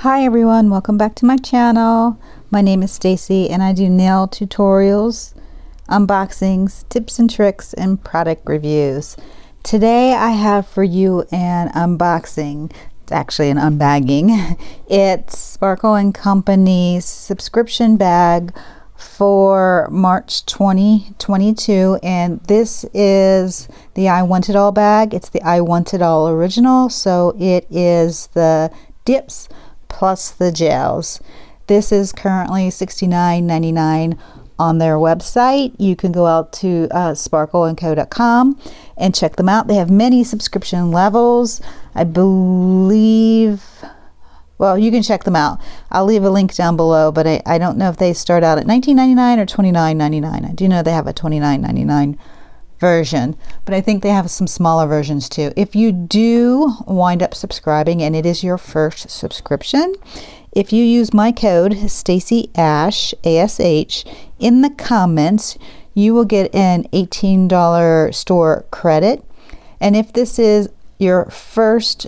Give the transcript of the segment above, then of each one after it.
Hi everyone, welcome back to my channel. My name is Stacy and I do nail tutorials, unboxings, tips and tricks, and product reviews. Today I have for you an unboxing. It's actually an unbagging. It's Sparkle & Company's subscription bag for March 2022, and this is the I Want It All bag. It's the I Want It All original, so it is the dips plus the gels. This is currently $69.99 on their website. You can go out to sparkleandco.com and check them out. They have many subscription levels. I believe, well, you can check them out. I'll leave a link down below, but I don't know if they start out at $19.99 or $29.99. I do know they have a $29.99 version, but I think they have some smaller versions too. If you do wind up subscribing and it is your first subscription, if you use my code Stacy Ash ASH in the comments, you will get an $18 store credit. And if this is your first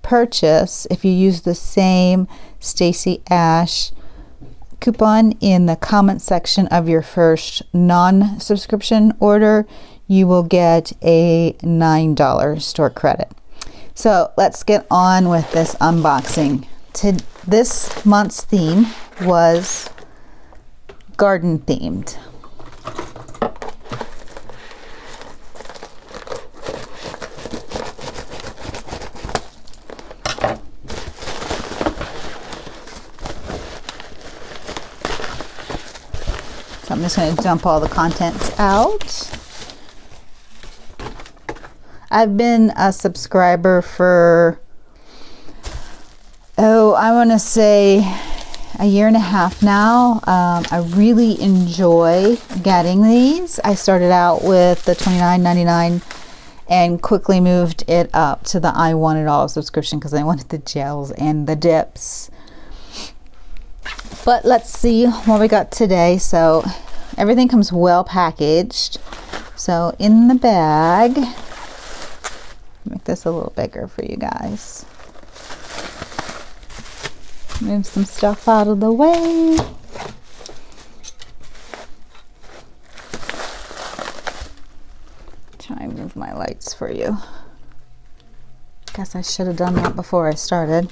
purchase, if you use the same Stacy Ash coupon in the comment section of your first non-subscription order, you will get a $9 store credit. So let's get on with this unboxing. This month's theme was garden themed. So I'm just going to dump all the contents out. I've been a subscriber for, I want to say a year and a half now. I really enjoy getting these. I started out with the $29.99 and quickly moved it up to the I Want It All subscription because I wanted the gels and the dips. But let's see what we got today. So everything comes well packaged. So in the bag, make this a little bigger for you guys. Move some stuff out of the way. Try and move my lights for you. Guess I should have done that before I started.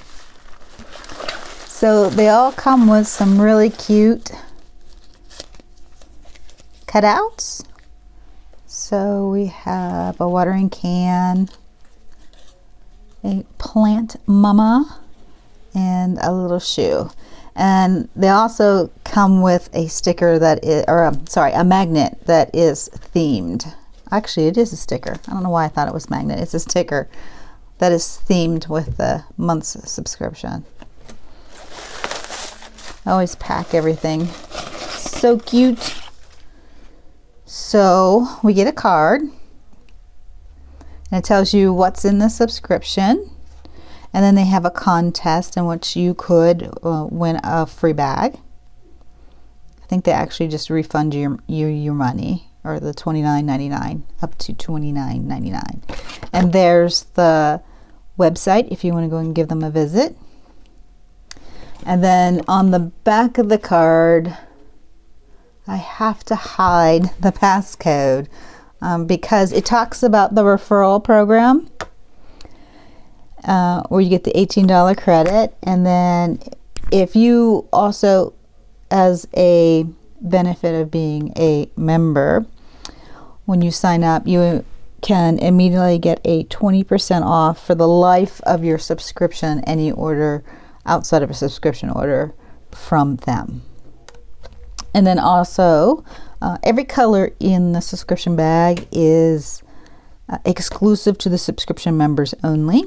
So they all come with some really cute cutouts. So we have a watering can, a plant mama, and a little shoe. And they also come with a sticker that is, a magnet that is themed. Actually, it is a sticker. I don't know why I thought it was magnet. It's a sticker that is themed with the month's subscription. I always pack everything so cute. So we get a card and it tells you what's in the subscription, and then they have a contest in which you could win a free bag. I think they actually just refund you your money, or the $29.99 up to $29.99. And there's the website if you want to go and give them a visit. And then on the back of the card, I have to hide the passcode because it talks about the referral program where you get the $18 credit. And then if you also, as a benefit of being a member, when you sign up, you can immediately get a 20% off for the life of your subscription, any order outside of a subscription order from them. And then also every color in the subscription bag is exclusive to the subscription members only,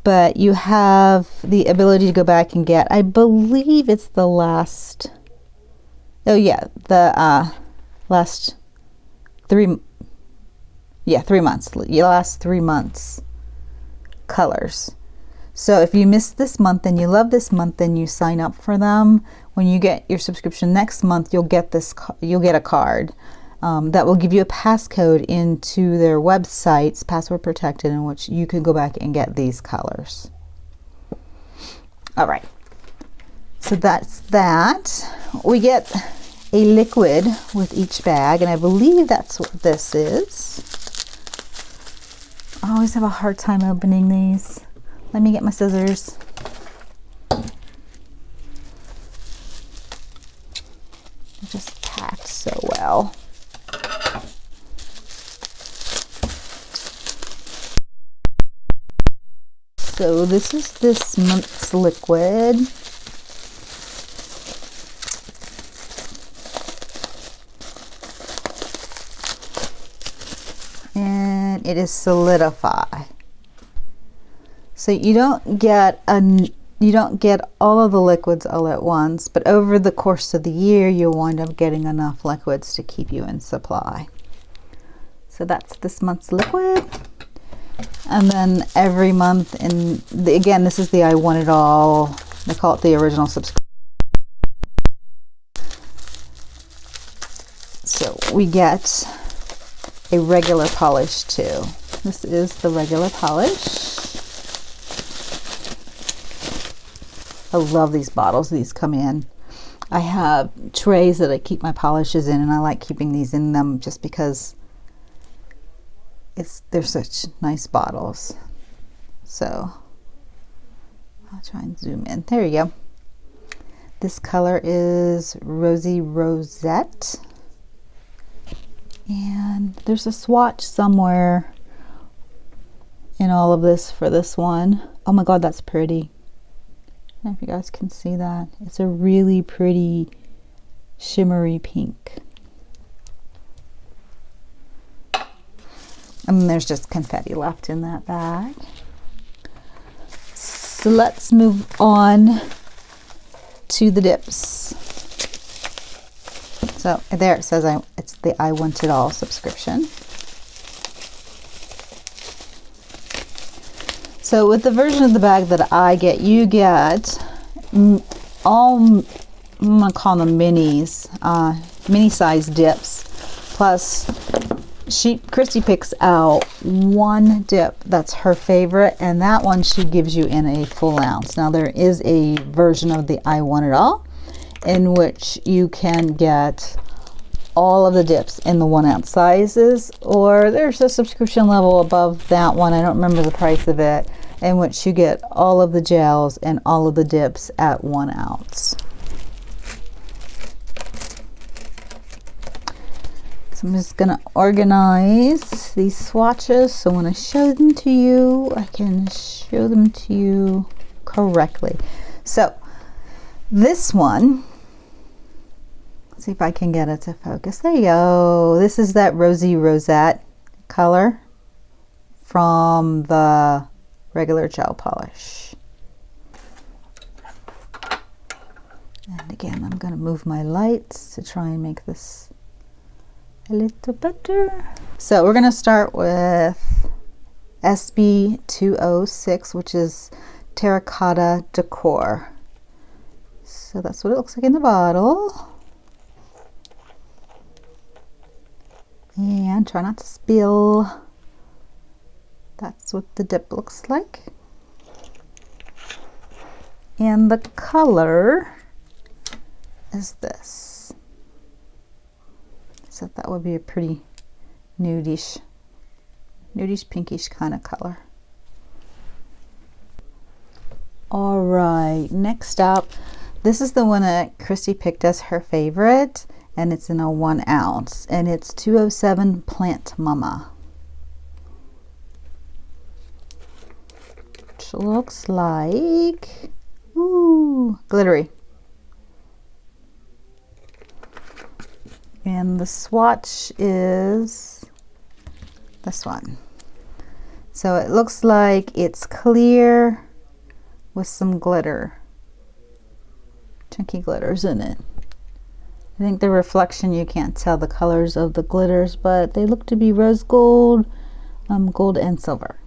but you have the ability to go back and get, I believe it's the last, last 3 months, your last 3 months colors. So if you missed this month and you love this month, then you sign up for them. When you get your subscription next month, you'll get a card that will give you a passcode into their websites, password protected, in which you can go back and get these colors. All right, so that's that. We get a liquid with each bag, and I believe that's what this is. I always have a hard time opening these. Let me get my scissors. They're just packed so well. So this is this month's liquid. And it is Solidify. So you don't get all of the liquids all at once, but over the course of the year you'll wind up getting enough liquids to keep you in supply. So that's this month's liquid. And then every month, and again, this is the I Want It All. They call it the original subscription. So we get a regular polish too. This is the regular polish. I love these bottles these come in. I have trays that I keep my polishes in, and I like keeping these in them just because they're such nice bottles. So I'll try and zoom in. There you go. This color is Rosy Rosette. And there's a swatch somewhere in all of this for this one. Oh my god, that's pretty. I don't know if you guys can see that. It's a really pretty shimmery pink. And there's just confetti left in that bag. So let's move on to the dips. So there it says it's the I Want It All subscription. So with the version of the bag that I get, you get all, I'm gonna call them minis, mini size dips, plus Christy picks out one dip that's her favorite, and that one she gives you in a full ounce. Now there is a version of the I Want It All in which you can get all of the dips in the 1 ounce sizes, or there's a subscription level above that one, I don't remember the price of it, in which you get all of the gels and all of the dips at 1 ounce. So I'm just going to organize these swatches so when I show them to you, I can show them to you correctly. So this one, let's see if I can get it to focus. There you go. This is that Rosy Rosette color from the regular gel polish. And again, I'm going to move my lights to try and make this a little better. So we're going to start with SB 206, which is Terracotta Decor. So that's what it looks like in the bottle. And try not to spill. That's what the dip looks like. And the color is this. So that would be a pretty nudish pinkish kind of color. All right, next up, this is the one that Christy picked as her favorite, and it's in a 1 ounce, and it's 207 Plant Mama. Which looks like, ooh, glittery. And the swatch is this one. So it looks like it's clear with some glitter, chunky glitters in it. I think the reflection, you can't tell the colors of the glitters, but they look to be rose gold, gold and silver.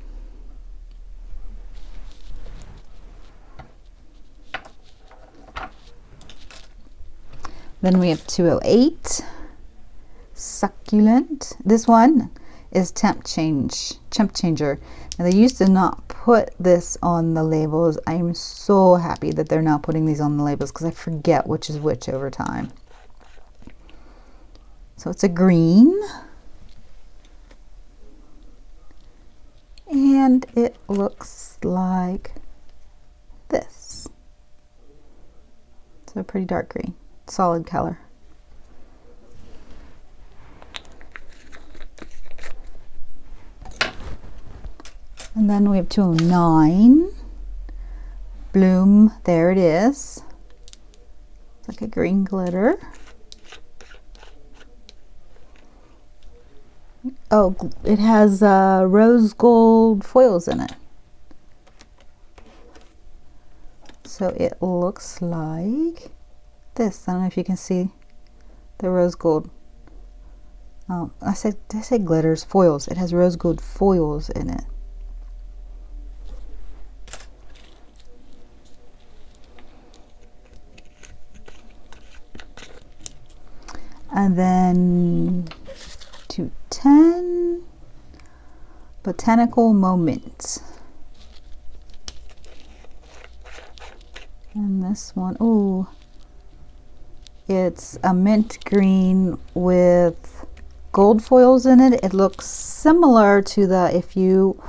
Then we have 208 Succulent. This one is Temp Changer. Now they used to not put this on the labels. I'm so happy that they're now putting these on the labels because I forget which is which over time. So it's a green. And it looks like this. So pretty dark green, solid color. And then we have 209. Bloom, there it is. It's like a green glitter. Oh, it has rose gold foils in it. So it looks like this. I don't know if you can see the rose gold. Oh, did I say glitters? Foils. It has rose gold foils in it. And then 210, Botanical Moment. And this one, oh, it's a mint green with gold foils in it. It looks similar to the, if you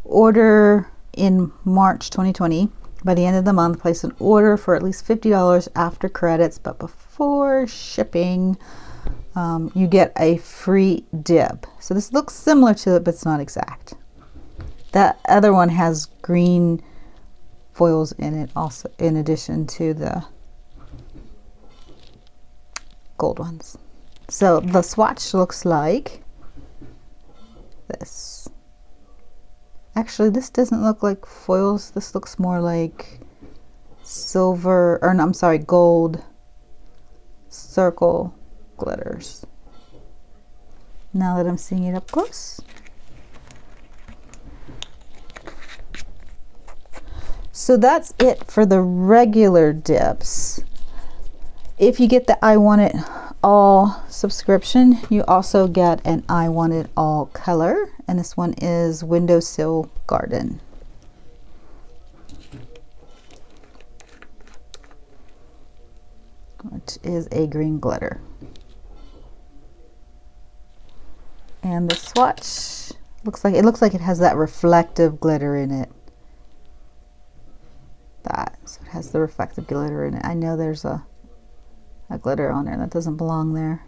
order in March 2020, by the end of the month, place an order for at least $50 after credits, but before shipping, you get a free dip. So this looks similar to it, but it's not exact. That other one has green foils in it also, in addition to the gold ones. So the swatch looks like this. Actually, this doesn't look like foils. This looks more like silver, or no, I'm sorry, gold circle glitters. Now that I'm seeing it up close. So that's it for the regular dips. If you get the I Want It All subscription, you also get an I Want It All color, and this one is Windowsill Garden. Which is a green glitter. And the swatch looks like it has that reflective glitter in it. So it has the reflective glitter in it. I know there's a glitter on there that doesn't belong there.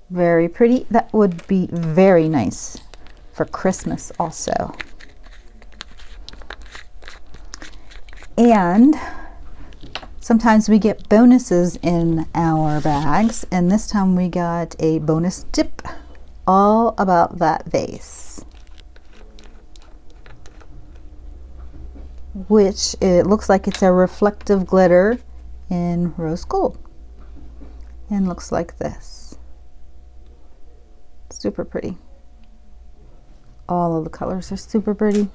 Very pretty. That would be very nice for Christmas also. And sometimes we get bonuses in our bags, and this time we got a bonus dip all about that vase, which it looks like it's a reflective glitter in rose gold, and looks like this. Super pretty. All of the colors are super pretty.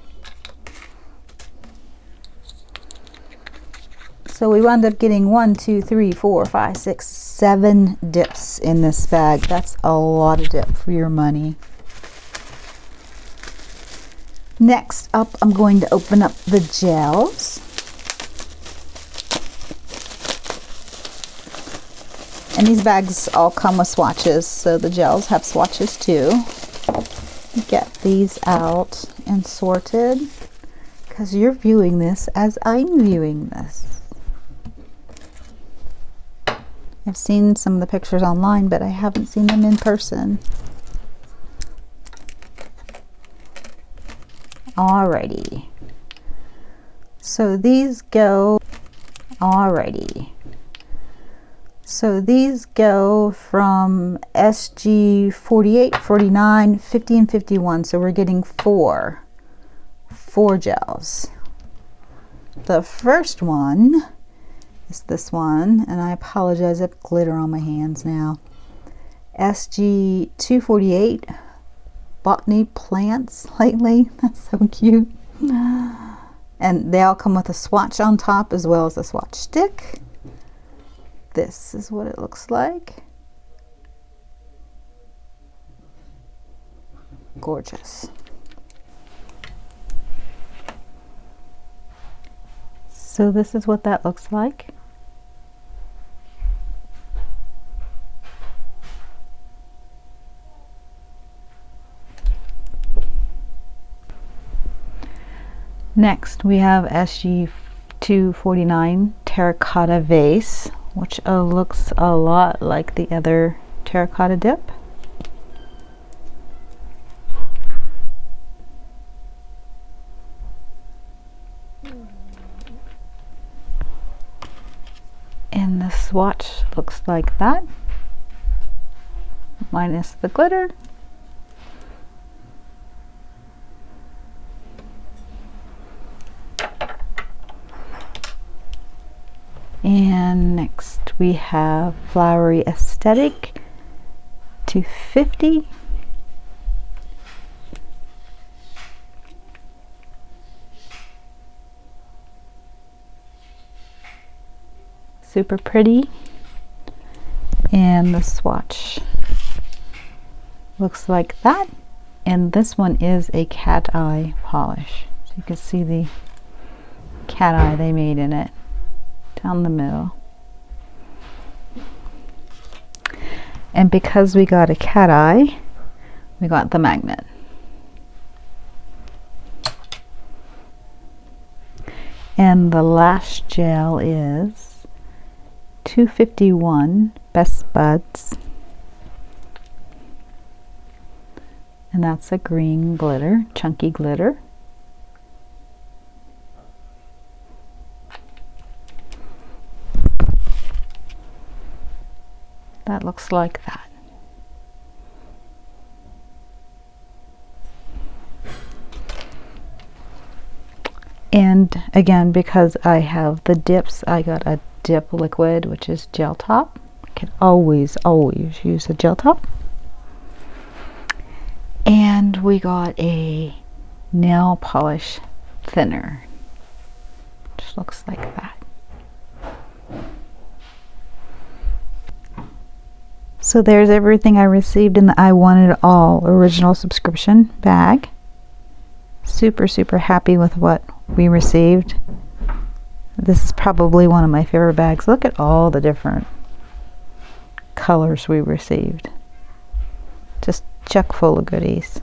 So we wound up getting 1, 2, 3, 4, 5, 6, 7 dips in this bag. That's a lot of dip for your money. Next up, I'm going to open up the gels. And these bags all come with swatches, so the gels have swatches too. Get these out and sorted, because you're viewing this as I'm viewing this. I've seen some of the pictures online, but I haven't seen them in person. Alrighty. So these go, So these go from SG 48, 49, 50, and 51. So we're getting four gels. The first one is this one, and I apologize, I have glitter on my hands now. SG 248, Botany Plants lately. That's so cute. And they all come with a swatch on top as well as a swatch stick. This is what it looks like. Gorgeous. So this is what that looks like. Next we have SG249 terracotta vase, which looks a lot like the other terracotta dip. And the swatch looks like that, minus the glitter. And next we have Flowery Aesthetic 250. Super pretty. And the swatch looks like that. And this one is a cat eye polish. So you can see the cat eye they made in it down the middle. And because we got a cat eye, we got the magnet. And the last gel is 251 Best Buds. And that's a green glitter, chunky glitter. That looks like that. And again, because I have the dips, I got a dip liquid, which is gel top. I can always use a gel top. And we got a nail polish thinner, which looks like that. So there's everything I received in the I Want It All original subscription bag. Super happy with what we received. This is probably one of my favorite bags. Look at all the different colors we received. Just chock full of goodies.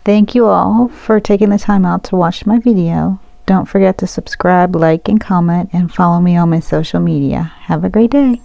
Thank you all for taking the time out to watch my video. Don't forget to subscribe, like, and comment, and follow me on my social media. Have a great day.